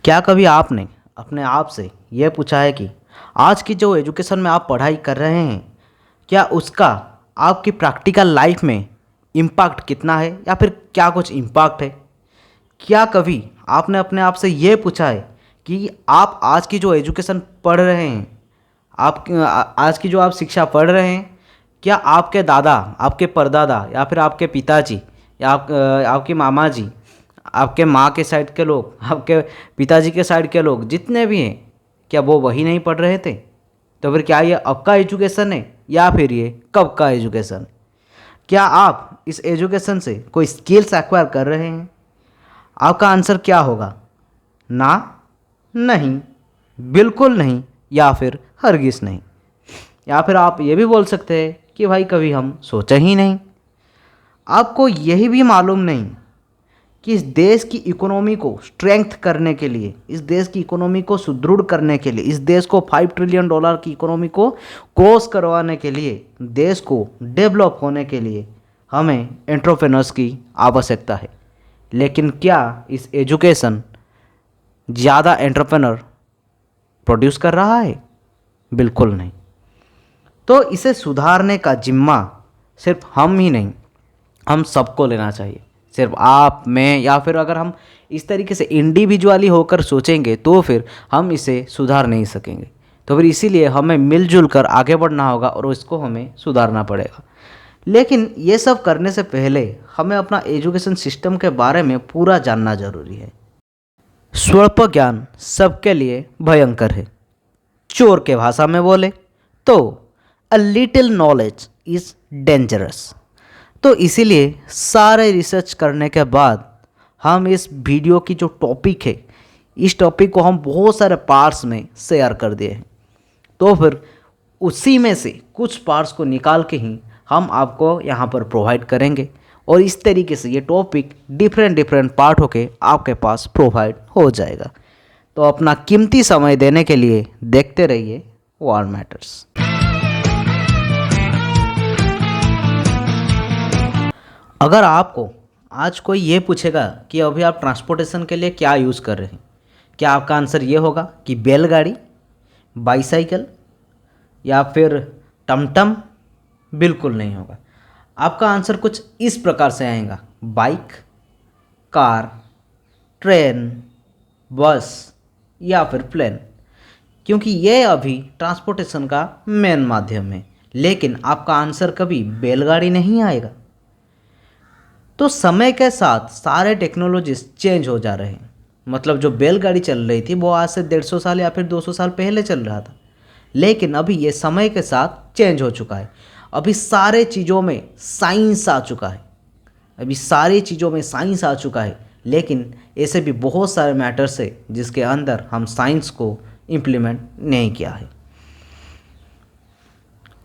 क्या कभी आपने अपने आप से यह पूछा है कि आज की जो एजुकेशन में आप पढ़ाई कर रहे हैं, क्या उसका आपकी प्रैक्टिकल लाइफ में इम्पैक्ट कितना है या फिर क्या कुछ इम्पैक्ट है? क्या कभी आपने अपने आप से ये पूछा है कि आप आज की जो एजुकेशन पढ़ रहे हैं, आज की जो आप शिक्षा पढ़ रहे हैं, क्या आपके दादा, आपके परदादा या फिर आपके पिताजी या आपके मामा जी, आपके माँ के साइड के लोग, आपके पिताजी के साइड के लोग जितने भी हैं, क्या वो वही नहीं पढ़ रहे थे? तो फिर क्या ये अब का एजुकेशन है या फिर ये कब का एजुकेशन है? क्या आप इस एजुकेशन से कोई स्किल्स एक्वायर कर रहे हैं? आपका आंसर क्या होगा? ना, नहीं, बिल्कुल नहीं, या फिर हरगिज़ नहीं। या फिर आप ये भी बोल सकते हैं कि भाई कभी हम सोचे ही नहीं। आपको यही भी मालूम नहीं कि इस देश की इकोनॉमी को स्ट्रेंथ करने के लिए, इस देश की इकोनॉमी को सुदृढ़ करने के लिए, इस देश को $5 ट्रिलियन की इकोनॉमी को क्रॉस करवाने के लिए, देश को डेवलप होने के लिए हमें एंटरप्रेन्योर्स की आवश्यकता है। लेकिन क्या इस एजुकेशन ज़्यादा एंटरप्रेन्योर प्रोड्यूस कर रहा है? बिल्कुल नहीं। तो इसे सुधारने का जिम्मा सिर्फ हम ही नहीं, हम सबको लेना चाहिए। सिर्फ आप, मैं, या फिर अगर हम इस तरीके से इंडिविजुअली होकर सोचेंगे तो फिर हम इसे सुधार नहीं सकेंगे। तो फिर इसीलिए हमें मिलजुल कर आगे बढ़ना होगा और इसको हमें सुधारना पड़ेगा। लेकिन ये सब करने से पहले हमें अपना एजुकेशन सिस्टम के बारे में पूरा जानना जरूरी है। स्वल्प ज्ञान सबके लिए भयंकर है। चोर के भाषा में बोले तो a little knowledge is dangerous. तो इसीलिए सारे रिसर्च करने के बाद हम इस वीडियो की जो टॉपिक है, इस टॉपिक को हम बहुत सारे पार्ट्स में शेयर कर दिए हैं। तो फिर उसी में से कुछ पार्ट्स को निकाल के ही हम आपको यहाँ पर प्रोवाइड करेंगे और इस तरीके से ये टॉपिक डिफरेंट पार्ट होके आपके पास प्रोवाइड हो जाएगा। तो अपना कीमती समय देने के लिए देखते रहिए वॉर मैटर्स। अगर आपको आज कोई ये पूछेगा कि अभी आप ट्रांसपोर्टेशन के लिए क्या यूज़ कर रहे हैं, क्या आपका आंसर ये होगा कि बैलगाड़ी, बाईसाइकिल या फिर टमटम? बिल्कुल नहीं होगा। आपका आंसर कुछ इस प्रकार से आएगा: बाइक, कार, ट्रेन, बस या फिर प्लेन। क्योंकि ये अभी ट्रांसपोर्टेशन का मेन माध्यम है। लेकिन आपका आंसर कभी बैलगाड़ी नहीं आएगा। तो समय के साथ सारे टेक्नोलॉजीज चेंज हो जा रहे हैं। मतलब जो बैलगाड़ी चल रही थी वो आज से 150 साल या फिर 200 साल पहले चल रहा था। लेकिन अभी ये समय के साथ चेंज हो चुका है। अभी सारे चीज़ों में साइंस आ चुका है। लेकिन ऐसे भी बहुत सारे मैटर्स है जिसके अंदर हम साइंस को इम्प्लीमेंट नहीं किया है।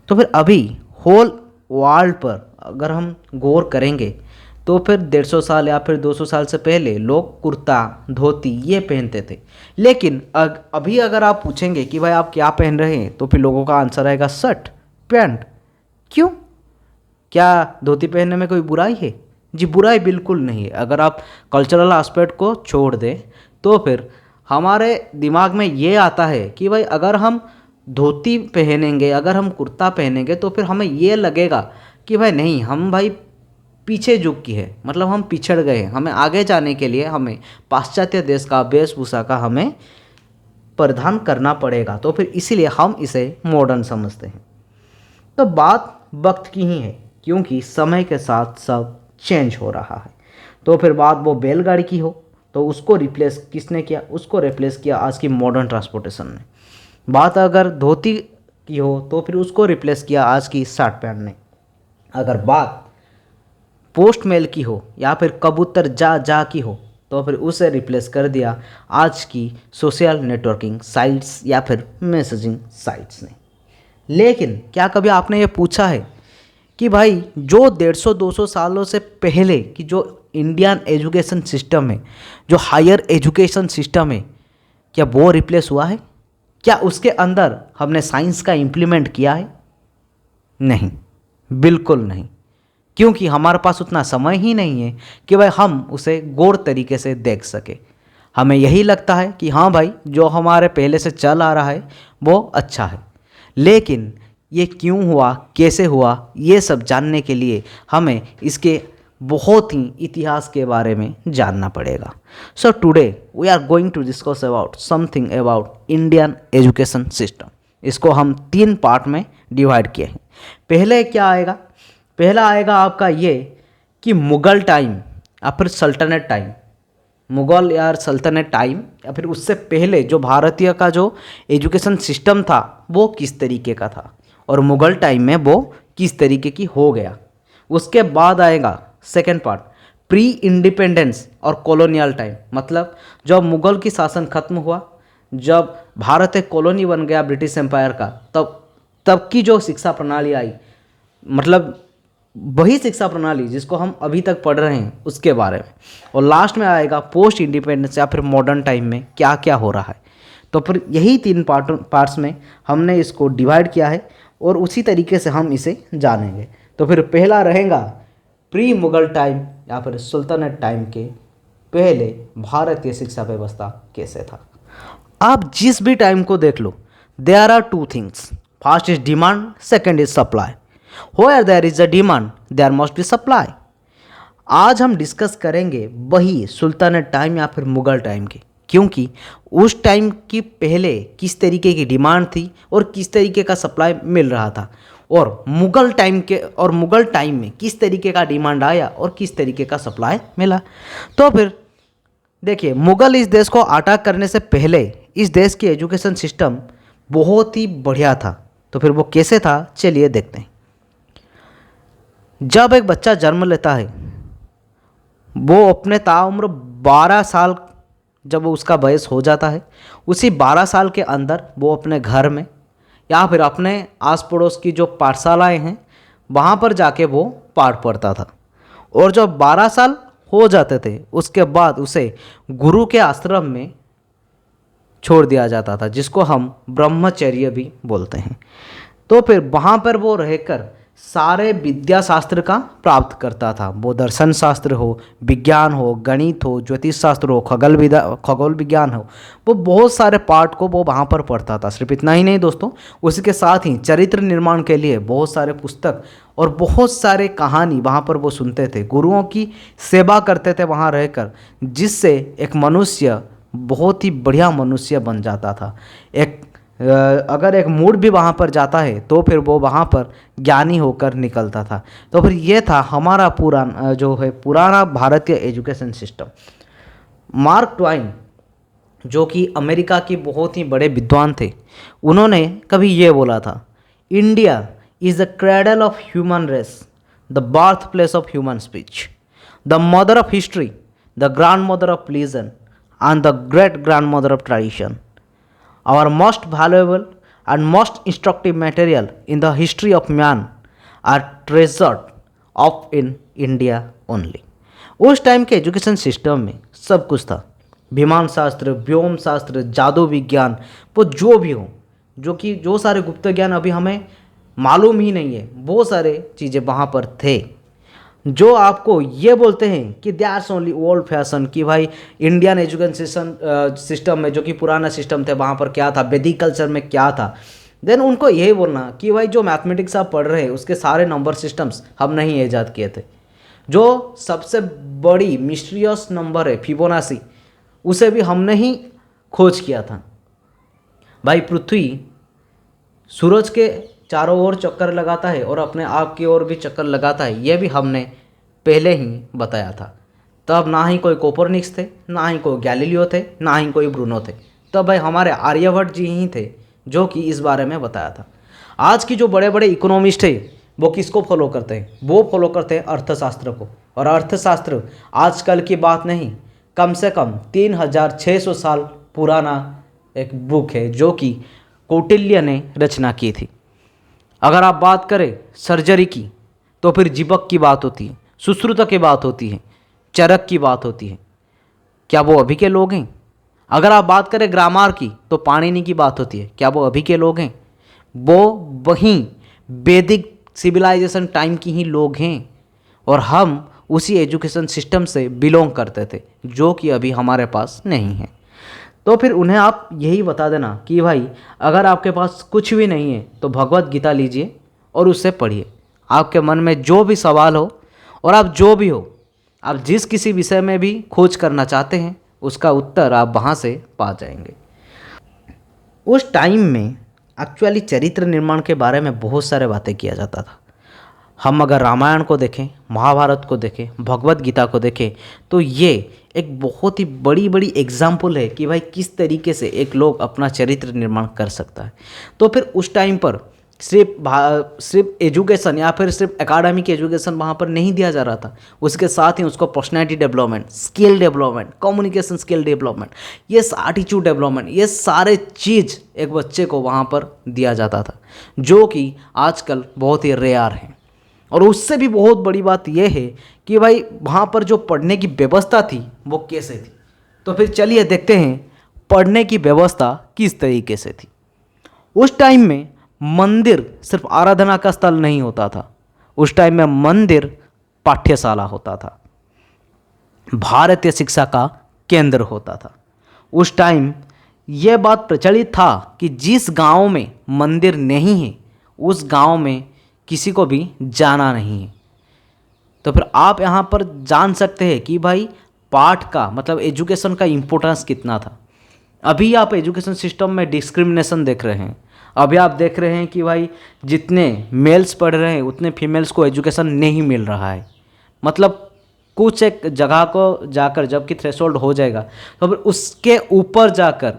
तो फिर अभी होल वर्ल्ड पर अगर हम गौर करेंगे तो फिर 150 साल या फिर 200 साल से पहले लोग कुर्ता, धोती ये पहनते थे। लेकिन अभी अगर आप पूछेंगे कि भाई आप क्या पहन रहे हैं, तो फिर लोगों का आंसर आएगा शर्ट, पैंट। क्यों? क्या धोती पहनने में कोई बुराई है? जी, बुराई बिल्कुल नहीं है। अगर आप कल्चरल एस्पेक्ट को छोड़ दें तो फिर हमारे दिमाग में ये आता है कि भाई अगर हम धोती पहनेंगे, अगर हम कुर्ता पहनेंगे तो फिर हमें ये लगेगा कि भाई नहीं, हम भाई पीछे युग की है, मतलब हम पिछड़ गए हैं। हमें आगे जाने के लिए हमें पाश्चात्य देश का वेशभूषा का हमें परिधान करना पड़ेगा। तो फिर इसीलिए हम इसे मॉडर्न समझते हैं। तो बात वक्त की ही है, क्योंकि समय के साथ सब चेंज हो रहा है। तो फिर बात वो बैलगाड़ी की हो तो उसको रिप्लेस किसने किया? उसको रिप्लेस किया आज की मॉडर्न ट्रांसपोर्टेशन ने। बात अगर धोती की हो तो फिर उसको रिप्लेस किया आज की शर्ट पैंट ने। अगर बात पोस्ट मेल की हो या फिर कबूतर जा जा की हो तो फिर उसे रिप्लेस कर दिया आज की सोशल नेटवर्किंग साइट्स या फिर मैसेजिंग साइट्स ने। लेकिन क्या कभी आपने ये पूछा है कि भाई जो 150-200 सालों से पहले की जो इंडियन एजुकेशन सिस्टम है, जो हायर एजुकेशन सिस्टम है, क्या वो रिप्लेस हुआ है? क्या उसके अंदर हमने साइंस का इम्प्लीमेंट किया है? नहीं, बिल्कुल नहीं। क्योंकि हमारे पास उतना समय ही नहीं है कि भाई हम उसे गौर तरीके से देख सके। हमें यही लगता है कि हाँ भाई, जो हमारे पहले से चल आ रहा है वो अच्छा है। लेकिन ये क्यों हुआ, कैसे हुआ, ये सब जानने के लिए हमें इसके बहुत ही इतिहास के बारे में जानना पड़ेगा। So today we are going to discuss about something about Indian education system. इसको हम 3 पार्ट में डिवाइड किए हैं। पहले क्या आएगा, पहला आएगा आपका ये कि मुग़ल टाइम या फिर सल्तनत टाइम, मुग़ल या सल्तनत टाइम या फिर उससे पहले जो भारतीय का जो एजुकेशन सिस्टम था वो किस तरीके का था और मुग़ल टाइम में वो किस तरीके की हो गया। उसके बाद आएगा सेकेंड पार्ट, प्री इंडिपेंडेंस और कॉलोनियल टाइम, मतलब जब मुग़ल की शासन खत्म हुआ, जब भारत एक कॉलोनी बन गया ब्रिटिश एम्पायर का, तब की जो शिक्षा प्रणाली आई, मतलब वही शिक्षा प्रणाली जिसको हम अभी तक पढ़ रहे हैं उसके बारे में। और लास्ट में आएगा पोस्ट इंडिपेंडेंस या फिर मॉडर्न टाइम में क्या क्या हो रहा है। तो फिर यही 3 पार्ट्स में हमने इसको डिवाइड किया है और उसी तरीके से हम इसे जानेंगे। तो फिर पहला रहेगा प्री मुग़ल टाइम या फिर सुल्तानेट टाइम के पहले भारतीय शिक्षा व्यवस्था कैसे था। आप जिस भी टाइम को देख लो, there are 2 things, first is demand, second is supply. Where there is a demand, there must be supply। आज हम डिस्कस करेंगे वही सुल्तानेट टाइम या फिर मुग़ल टाइम की, क्योंकि उस टाइम की पहले किस तरीके की डिमांड थी और किस तरीके का सप्लाई मिल रहा था, और मुग़ल टाइम में किस तरीके का डिमांड आया और किस तरीके का सप्लाई मिला। तो फिर देखिए, मुग़ल इस देश को अटैक करने से पहले इस देश की एजुकेशन सिस्टम बहुत ही बढ़िया था। तो फिर वो कैसे था, चलिए देखते हैं। जब एक बच्चा जन्म लेता है, वो अपने ताउम्र 12 साल जब उसका वयस हो जाता है, उसी 12 साल के अंदर वो अपने घर में या फिर अपने आस पड़ोस की जो पाठशालाएँ हैं वहाँ पर जाके वो पाठ पढ़ता था। और जब 12 साल हो जाते थे उसके बाद उसे गुरु के आश्रम में छोड़ दिया जाता था, जिसको हम ब्रह्मचर्य भी बोलते हैं। तो फिर वहाँ पर वो रहकर सारे विद्या शास्त्र का प्राप्त करता था, वो दर्शन शास्त्र हो, विज्ञान हो, गणित हो, ज्योतिष शास्त्र हो, खगोल विज्ञान हो, वो बहुत सारे पार्ट को वो वहाँ पर पढ़ता था। सिर्फ इतना ही नहीं दोस्तों, उसी के साथ ही चरित्र निर्माण के लिए बहुत सारे पुस्तक और बहुत सारे कहानी वहाँ पर वो सुनते थे, गुरुओं की सेवा करते थे वहाँ रहकर, जिससे एक मनुष्य बहुत ही बढ़िया मनुष्य बन जाता था। अगर एक मूड भी वहाँ पर जाता है तो फिर वो वहाँ पर ज्ञानी होकर निकलता था। तो फिर ये था हमारा पुराना भारतीय एजुकेशन सिस्टम। मार्क ट्वाइन, जो कि अमेरिका के बहुत ही बड़े विद्वान थे, उन्होंने कभी ये बोला था, India is the cradle of human race, the birth place of human speech, the mother of history, the grandmother of religion and the great grandmother of tradition. Our most valuable and most instructive material in the history of man are treasured of in India only। उस time के education system में सब कुछ था, विमान शास्त्र, व्योम शास्त्र, जादू विज्ञान, वो जो भी हो, जो सारे गुप्त ज्ञान अभी हमें मालूम ही नहीं है, वो सारे चीज़ें वहाँ पर थे। जो आपको ये बोलते हैं कि they are only old fashion, कि भाई इंडियन एजुकेशन सिस्टम में जो कि पुराना सिस्टम थे वहाँ पर क्या था, वैदिक कल्चर में क्या था, देन उनको यही बोलना कि भाई जो मैथमेटिक्स आप पढ़ रहे हैं उसके सारे नंबर सिस्टम्स हम नहीं ईजाद किए थे। जो सबसे बड़ी मिस्टीरियस नंबर है फिबोनाची, उसे भी हमने ही खोज किया था। भाई पृथ्वी सूरज के चारों ओर चक्कर लगाता है और अपने आप की ओर भी चक्कर लगाता है, यह भी हमने पहले ही बताया था। तब ना ही कोई कोपरनिक्स थे, ना ही कोई गैलीलियो थे, ना ही कोई ब्रूनो थे, तब भाई हमारे आर्यभट्ट जी ही थे जो कि इस बारे में बताया था। आज की जो बड़े बड़े इकोनॉमिस्ट है वो किसको फॉलो करते हैं, वो फॉलो करते हैं अर्थशास्त्र को। और अर्थशास्त्र आजकल की बात नहीं, कम से कम 3600 साल पुराना एक बुक है जो कि कौटिल्य ने रचना की थी। अगर आप बात करें सर्जरी की तो फिर जीवक की बात होती है, सुश्रुत की बात होती है, चरक की बात होती है। क्या वो अभी के लोग हैं? अगर आप बात करें ग्रामर की तो पाणिनि की बात होती है। क्या वो अभी के लोग हैं? वो वहीं वैदिक सिविलाइजेशन टाइम की ही लोग हैं और हम उसी एजुकेशन सिस्टम से बिलोंग करते थे, जो कि अभी हमारे पास नहीं है। तो फिर उन्हें आप यही बता देना कि भाई अगर आपके पास कुछ भी नहीं है तो भगवत गीता लीजिए और उससे पढ़िए। आपके मन में जो भी सवाल हो और आप जो भी हो, आप जिस किसी विषय में भी खोज करना चाहते हैं, उसका उत्तर आप वहाँ से पा जाएंगे। उस टाइम में एक्चुअली चरित्र निर्माण के बारे में बहुत सारे बातें किया जाता था। हम अगर रामायण को देखें, महाभारत को देखें, भगवत गीता को देखें, तो ये एक बहुत ही बड़ी बड़ी एग्जाम्पल है कि भाई किस तरीके से एक लोग अपना चरित्र निर्माण कर सकता है। तो फिर उस टाइम पर सिर्फ एजुकेशन या फिर सिर्फ एकेडमिक एजुकेशन वहाँ पर नहीं दिया जा रहा था, उसके साथ ही उसको personality development, skill development, communication skill development, ये एटीट्यूड डेवलपमेंट, ये सारे चीज़ एक बच्चे को वहाँ पर दिया जाता था, जो कि आजकल बहुत ही रेयर है। और उससे भी बहुत बड़ी बात यह है कि भाई वहाँ पर जो पढ़ने की व्यवस्था थी वो कैसे थी। तो फिर चलिए देखते हैं पढ़ने की व्यवस्था किस तरीके से थी। उस टाइम में मंदिर सिर्फ आराधना का स्थल नहीं होता था, उस टाइम में मंदिर पाठ्यशाला होता था, भारतीय शिक्षा का केंद्र होता था। उस टाइम यह बात प्रचलित था कि जिस गांव में मंदिर नहीं है उस गांव में किसी को भी जाना नहीं है। तो फिर आप यहाँ पर जान सकते हैं कि भाई पाठ का मतलब एजुकेशन का इम्पोर्टेंस कितना था। अभी आप एजुकेशन सिस्टम में डिस्क्रिमिनेशन देख रहे हैं। अभी आप देख रहे हैं कि भाई जितने मेल्स पढ़ रहे हैं उतने फीमेल्स को एजुकेशन नहीं मिल रहा है। मतलब कुछ एक जगह को जाकर जबकि थ्रेशोल्ड हो जाएगा तो फिर उसके ऊपर जाकर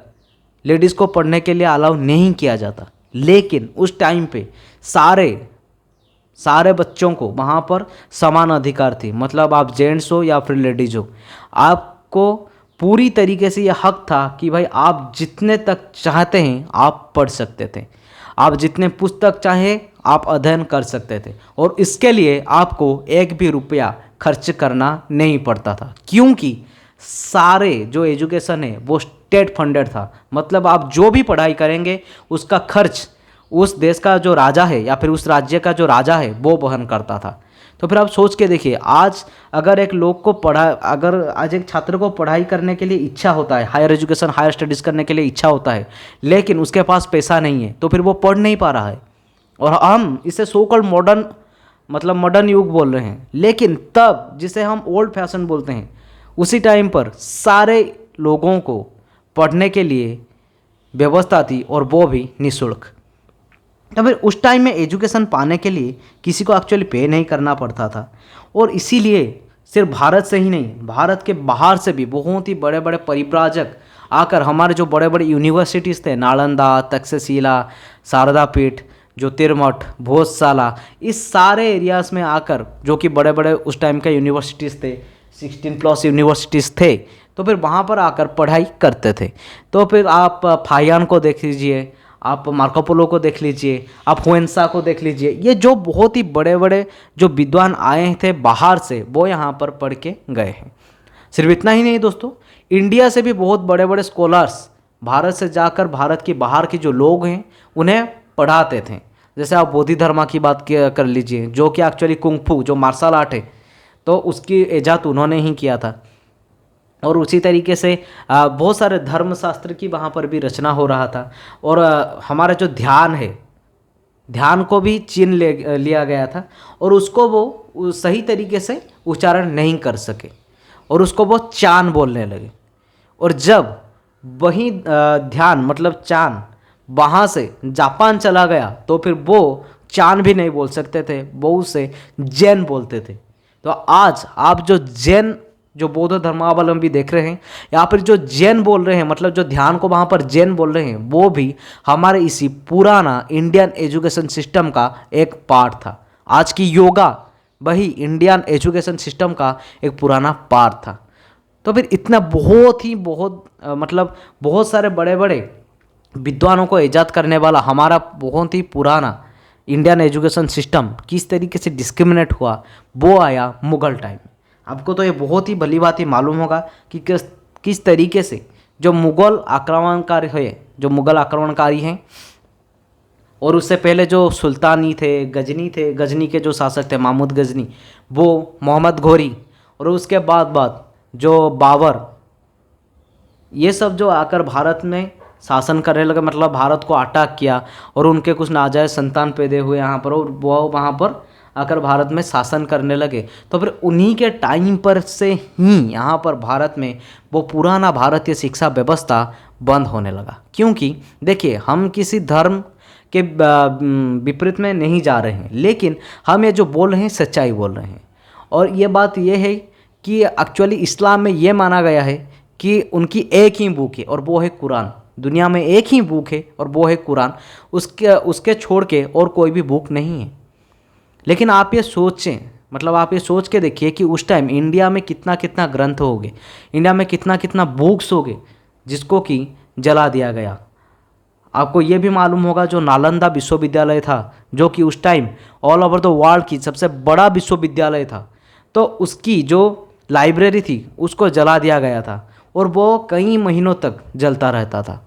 लेडीज़ को पढ़ने के लिए अलाउ नहीं किया जाता। लेकिन उस टाइम पे सारे बच्चों को वहाँ पर समान अधिकार थी। मतलब आप जेंट्स हो या फिर लेडीज हो, आपको पूरी तरीके से यह हक था कि भाई आप जितने तक चाहते हैं आप पढ़ सकते थे, आप जितने पुस्तक चाहे आप अध्ययन कर सकते थे, और इसके लिए आपको एक भी रुपया खर्च करना नहीं पड़ता था, क्योंकि सारे जो एजुकेशन है वो स्टेट फंडेड था। मतलब आप जो भी पढ़ाई करेंगे उसका खर्च उस देश का जो राजा है या फिर उस राज्य का जो राजा है वो वहन करता था। तो फिर आप सोच के देखिए, आज अगर एक छात्र को पढ़ाई करने के लिए इच्छा होता है, हायर एजुकेशन हायर स्टडीज़ करने के लिए इच्छा होता है, लेकिन उसके पास पैसा नहीं है, तो फिर वो पढ़ नहीं पा रहा है। और हम इसे सो कॉल्ड मॉडर्न युग बोल रहे हैं, लेकिन तब जिसे हम ओल्ड फैशन बोलते हैं, उसी टाइम पर सारे लोगों को पढ़ने के लिए व्यवस्था थी और वो भी निःशुल्क। तो फिर उस टाइम में एजुकेशन पाने के लिए किसी को एक्चुअली पे नहीं करना पड़ता था। और इसीलिए सिर्फ भारत से ही नहीं, भारत के बाहर से भी बहुत ही बड़े बड़े परिव्राजक आकर हमारे जो बड़े बड़े यूनिवर्सिटीज़ थे, नालंदा, तक्षशिला, शारदा पीठ, ज्योतिर्मठ, भोजशाला, इस सारे एरियाज़ में आकर, जो कि बड़े बड़े उस टाइम के यूनिवर्सिटीज़ थे, 16+ यूनिवर्सिटीज़ थे, तो फिर वहाँ पर आकर पढ़ाई करते थे। तो फिर आप फाहियान को देख लीजिए, आप मार्को पोलो को देख लीजिए, आप हुएंसा को देख लीजिए, ये जो बहुत ही बड़े बड़े जो विद्वान आए थे बाहर से, वो यहाँ पर पढ़ के गए हैं। सिर्फ इतना ही नहीं दोस्तों, इंडिया से भी बहुत बड़े बड़े स्कॉलर्स भारत से जाकर भारत के बाहर के जो लोग हैं उन्हें पढ़ाते थे। जैसे आप बोधि धर्मा की बात कर लीजिए, जो कि एक्चुअली कुंग-फू जो मार्शल आर्ट है, तो उसकी इजाद उन्होंने ही किया था। और उसी तरीके से बहुत सारे धर्मशास्त्र की वहाँ पर भी रचना हो रहा था। और हमारा जो ध्यान है, ध्यान को भी चीन लिया गया था और उसको वो सही तरीके से उच्चारण नहीं कर सके और उसको वो चान बोलने लगे। और जब वही ध्यान मतलब चान वहाँ से जापान चला गया तो फिर वो चान भी नहीं बोल सकते थे, वो उसे जैन बोलते थे। तो आज आप जो जैन जो बौद्ध धर्मावलंबी देख रहे हैं या फिर जो जैन बोल रहे हैं, मतलब जो ध्यान को वहाँ पर जैन बोल रहे हैं, वो भी हमारे इसी पुराना इंडियन एजुकेशन सिस्टम का एक पार्ट था। आज की योगा वही इंडियन एजुकेशन सिस्टम का एक पुराना पार्ट था। तो फिर इतना बहुत सारे बड़े बड़े विद्वानों को इजाद करने वाला हमारा बहुत ही पुराना इंडियन एजुकेशन सिस्टम किस तरीके से डिस्क्रिमिनेट हुआ, वो आया मुग़ल टाइम। आपको तो ये बहुत ही भली बात ही मालूम होगा कि किस तरीके से जो मुग़ल आक्रमणकारी हैं, और उससे पहले जो सुल्तानी थे, गजनी के जो शासक थे महमूद गजनी, वो मोहम्मद घोरी, और उसके बाद जो बाबर, ये सब जो आकर भारत में शासन करने लगे, मतलब भारत को अटैक किया, और उनके कुछ नाजायज़ संतान पैदा हुए यहाँ पर, और वो वहाँ पर आकर भारत में शासन करने लगे। तो फिर उन्हीं के टाइम पर से ही यहाँ पर भारत में वो पुराना भारतीय शिक्षा व्यवस्था बंद होने लगा। क्योंकि देखिए, हम किसी धर्म के विपरीत में नहीं जा रहे हैं, लेकिन हम ये जो बोल रहे हैं सच्चाई बोल रहे हैं। और ये बात ये है कि एक्चुअली इस्लाम में ये माना गया है कि उनकी एक ही बुक है और वो है कुरान। दुनिया में एक ही बुक है और वो है कुरान, उसके छोड़ के और कोई भी बुक नहीं है। लेकिन आप ये सोचें, मतलब आप ये सोच के देखिए कि उस टाइम इंडिया में कितना कितना ग्रंथ हो गए, इंडिया में कितना कितना बुक्स हो गए जिसको कि जला दिया गया। आपको ये भी मालूम होगा जो नालंदा विश्वविद्यालय था, जो कि उस time all over the world की सबसे बड़ा विश्वविद्यालय था, तो उसकी जो लाइब्रेरी थी उसको जला दिया गया था, और वो कई महीनों तक जलता रहता था।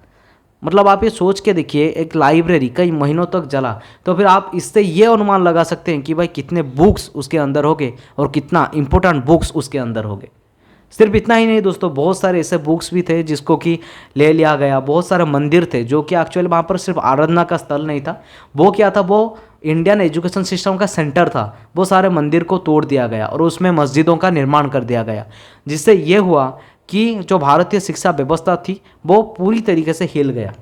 मतलब आप ये सोच के देखिए, एक लाइब्रेरी कई महीनों तक जला, तो फिर आप इससे ये अनुमान लगा सकते हैं कि भाई कितने बुक्स उसके अंदर होंगे और कितना इंपॉर्टेंट बुक्स उसके अंदर होंगे। सिर्फ इतना ही नहीं दोस्तों, बहुत सारे ऐसे बुक्स भी थे जिसको कि ले लिया गया। बहुत सारे मंदिर थे जो कि एक्चुअली वहाँ पर सिर्फ आराधना का स्थल नहीं था, वो क्या था, वो इंडियन एजुकेशन सिस्टम का सेंटर था। वो सारे मंदिर को तोड़ दिया गया और उसमें मस्जिदों का निर्माण कर दिया गया, जिससे ये हुआ कि जो भारतीय शिक्षा व्यवस्था थी वो पूरी तरीके से हिल गया।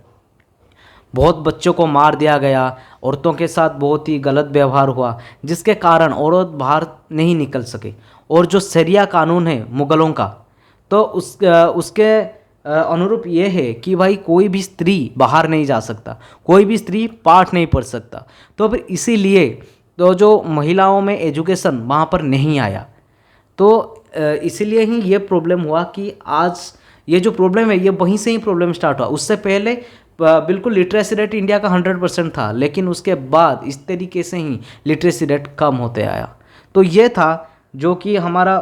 बहुत बच्चों को मार दिया गया, औरतों के साथ बहुत ही गलत व्यवहार हुआ, जिसके कारण औरत बाहर नहीं निकल सके। और जो शरिया कानून है मुग़लों का, तो उसके अनुरूप ये है कि भाई कोई भी स्त्री बाहर नहीं जा सकता, कोई भी स्त्री पाठ नहीं पढ़ सकता। तो फिर इसीलिए तो जो महिलाओं में एजुकेशन वहाँ पर नहीं आया, तो इसीलिए ही ये प्रॉब्लम हुआ कि आज ये जो प्रॉब्लम है ये वहीं से ही प्रॉब्लम स्टार्ट हुआ। उससे पहले बिल्कुल लिटरेसी रेट इंडिया का 100% था, लेकिन उसके बाद इस तरीके से ही लिटरेसी रेट कम होते आया। तो ये था जो कि हमारा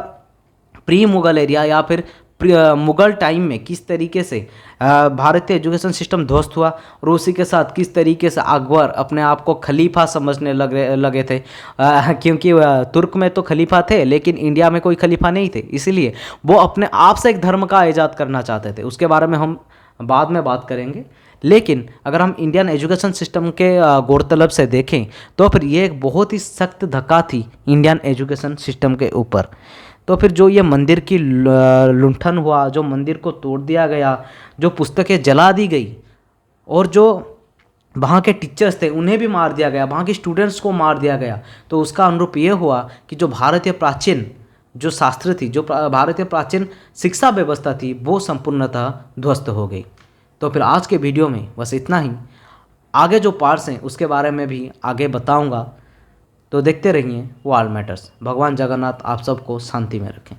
प्री मुग़ल एरिया या फिर मुग़ल टाइम में किस तरीके से भारतीय एजुकेशन सिस्टम ध्वस्त हुआ, और उसी के साथ किस तरीके से अकबर अपने आप को खलीफा समझने लगे थे। क्योंकि तुर्क में तो खलीफा थे, लेकिन इंडिया में कोई खलीफा नहीं थे, इसीलिए वो अपने आप से एक धर्म का ईजाद करना चाहते थे। उसके बारे में हम बाद में बात करेंगे। लेकिन अगर हम इंडियन एजुकेशन सिस्टम के गौरतलब से देखें, तो फिर ये एक बहुत ही सख्त धक्का थी इंडियन एजुकेशन सिस्टम के ऊपर। तो फिर जो ये मंदिर की लुंठन हुआ, जो मंदिर को तोड़ दिया गया, जो पुस्तकें जला दी गई, और जो वहाँ के टीचर्स थे उन्हें भी मार दिया गया, वहाँ के स्टूडेंट्स को मार दिया गया, तो उसका अनुरूप ये हुआ कि जो भारतीय प्राचीन जो शास्त्र थी, जो भारतीय प्राचीन शिक्षा व्यवस्था थी, वो संपूर्णतः ध्वस्त हो गई। तो फिर आज के वीडियो में बस इतना ही। आगे जो पार्ट्स हैं उसके बारे में भी आगे बताऊंगा, तो देखते रहिए वर्ल्ड मैटर्स। भगवान जगन्नाथ आप सबको शांति में रखें।